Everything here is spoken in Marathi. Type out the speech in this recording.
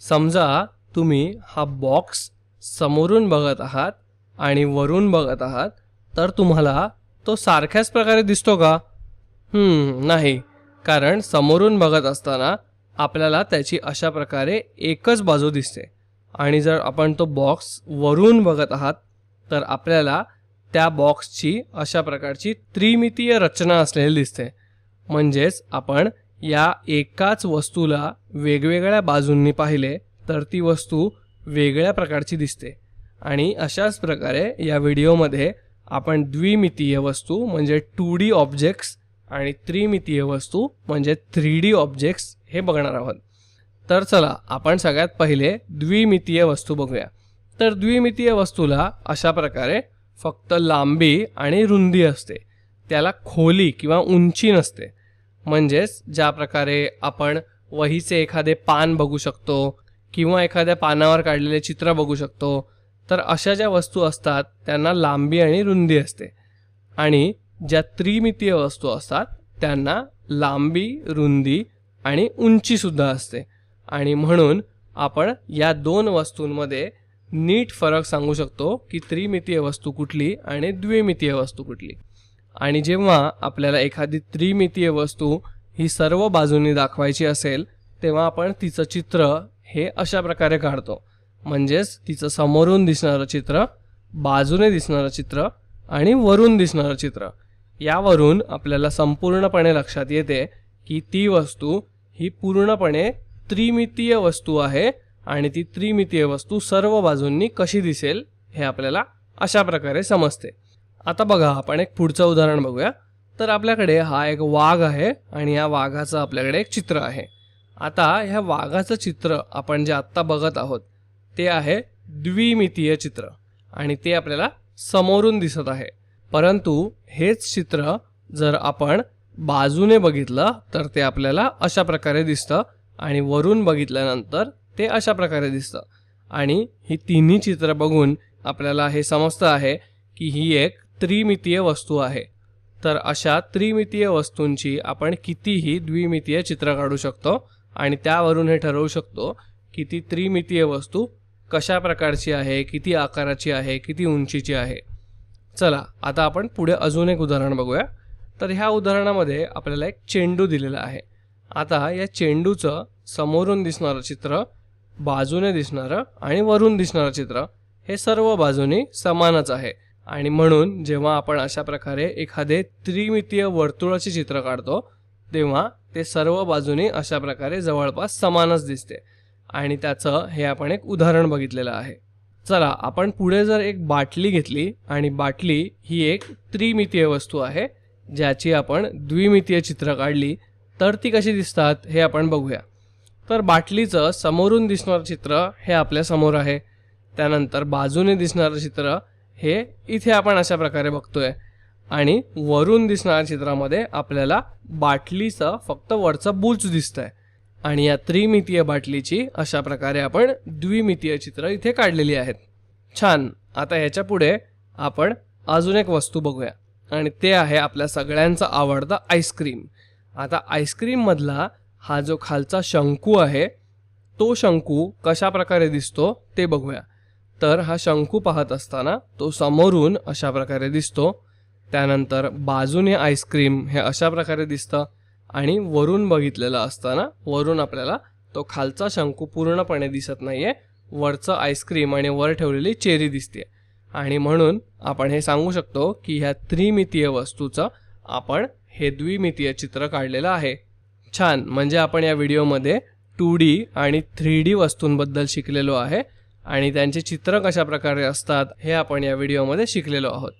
समजा तुम्ही हा बॉक्स समोरून बघत आहात आणि वरून बघत आहात, तर तुम्हाला तो सारख्याच प्रकारे दिसतो का? नाही, कारण समोरून बघत असताना आपल्याला त्याची अशा प्रकारे एकच बाजू दिसते आणि जर आपण तो बॉक्स वरून बघत आहात तर आपल्याला त्या बॉक्सची अशा प्रकारची त्रिमितीय रचना असलेली दिसते. म्हणजेच आपण या एकाच वस्तूला वेगवेगळ्या बाजूंनी पाहिले तर ती वस्तू वेगळ्या प्रकारची दिसते. आणि अशाच प्रकारे या व्हिडिओमध्ये आपण द्विमितीय वस्तू म्हणजे 2D ऑब्जेक्ट्स आणि त्रिमितीय वस्तू म्हणजे 3D ऑब्जेक्ट्स हे बघणार आहोत. तर चला आपण सगळ्यात पहिले द्विमितीय वस्तू बघूया. तर द्विमितीय वस्तूला अशा प्रकारे फक्त लांबी आणि रुंदी असते, त्याला खोली किंवा उंची नसते. म्हणजेच ज्या प्रकारे आपण वहीचे एखादे पान बघू शकतो किंवा एखाद्या पानावर काढलेले चित्र बघू शकतो, तर अशा ज्या वस्तू असतात त्यांना लांबी आणि रुंदी असते. आणि ज्या त्रिमितीय वस्तू असतात त्यांना लांबी, रुंदी आणि उंचीसुद्धा असते. आणि म्हणून आपण या दोन वस्तूंमध्ये नीट फरक सांगू शकतो की त्रिमितीय वस्तू कुठली आणि द्विमितीय वस्तू कुठली. आणि जेव्हा आपल्याला एखादी त्रिमितीय वस्तू ही सर्व बाजूंनी दाखवायची असेल तेव्हा आपण तिचं चित्र हे अशा प्रकारे काढतो. म्हणजेच तिचं समोरून दिसणारं चित्र, बाजूने दिसणारं चित्र आणि वरून दिसणारं चित्र. यावरून आपल्याला संपूर्णपणे लक्षात येते की ती वस्तू ही पूर्णपणे त्रिमितीय वस्तू आहे आणि ती त्रिमितीय वस्तू सर्व बाजूंनी कशी दिसेल हे आपल्याला अशा प्रकारे समजते. आता बघा आपण एक पुढचं उदाहरण बघूया. तर आपल्याकडे हा एक वाघ आहे आणि या वाघाचं आपल्याकडे एक चित्र आहे. आता ह्या वाघाचं चित्र आपण जे आत्ता बघत आहोत ते आहे द्विमितीय चित्र आणि ते आपल्याला समोरून दिसत आहे. परंतु हेच चित्र जर आपण बाजूने बघितलं तर ते आपल्याला अशा प्रकारे दिसतं आणि वरून बघितल्यानंतर ते अशा प्रकारे दिसतं. आणि ही तिन्ही चित्र बघून आपल्याला हे समजतं आहे की ही एक त्रिमितीय वस्तू आहे. तर अशा त्रिमितीय वस्तूंची आपण कितीही द्विमितीय चित्र काढू शकतो आणि त्यावरून हे ठरवू शकतो की ती त्रिमितीय वस्तू कशा प्रकारची आहे, किती आकाराची आहे, किती उंचीची आहे. चला आता आपण पुढे अजून एक उदाहरण बघूया. तर ह्या उदाहरणामध्ये आपल्याला एक चेंडू दिलेला आहे. आता या चेंडूचं समोरून दिसणारं चित्र, बाजूने दिसणारं आणि वरून दिसणारं चित्र हे सर्व बाजूनी समानच आहे. आणि म्हणून जेव्हा आपण अशा प्रकारे एखादे त्रिमितीय वर्तुळाचे चित्र काढतो तेव्हा ते सर्व बाजूनी अशा प्रकारे जवळपास समानच दिसते. आणि त्याचं हे आपण एक उदाहरण बघितलेलं आहे. चला आपण पुढे जर एक बाटली घेतली आणि बाटली ही एक त्रिमितीय वस्तू आहे ज्याची आपण द्विमितीय चित्र काढली तर ती कशी दिसतात हे आपण बघूया. तर बाटलीचं समोरून दिसणारं चित्र हे आपल्या समोर आहे. त्यानंतर बाजूने दिसणारं चित्र हे इथे आपण अशा प्रकारे बघतोय आणि वरून दिसणाऱ्या चित्रामध्ये आपल्याला बाटलीचं फक्त वरचं बुच दिसतंय. आणि या त्रिमितीय बाटलीची अशा प्रकारे आपण द्विमितीय चित्र इथे काढलेली आहेत. छान. आता ह्याच्या पुढे आपण अजून एक वस्तू बघूया आणि ते आहे आपल्या सगळ्यांचा आवडता आईस्क्रीम. आता आईस्क्रीम मधला हा जो खालचा शंकू आहे तो शंकू कशा प्रकारे दिसतो ते बघूया. तर हा शंकू पाहत असताना तो समोरून अशा प्रकारे दिसतो, त्यानंतर बाजूने आईस्क्रीम हे अशा प्रकारे दिसतं आणि वरून बघितलेलं असताना वरून आपल्याला तो खालचा शंकू पूर्णपणे दिसत नाहीये, वरचं आईस्क्रीम आणि वर ठेवलेली चेरी दिसते. आणि म्हणून आपण हे सांगू शकतो की ह्या त्रिमितीय वस्तूचं आपण हे द्विमितीय चित्र काढलेलं आहे. छान. म्हणजे आपण या व्हिडिओमध्ये 2D आणि 3D वस्तूंबद्दल शिकलेलो आहे आणि त्यांचे चित्र कशा प्रकारे असतात हे आपण या व्हिडिओमध्ये शिकलेलो आहोत.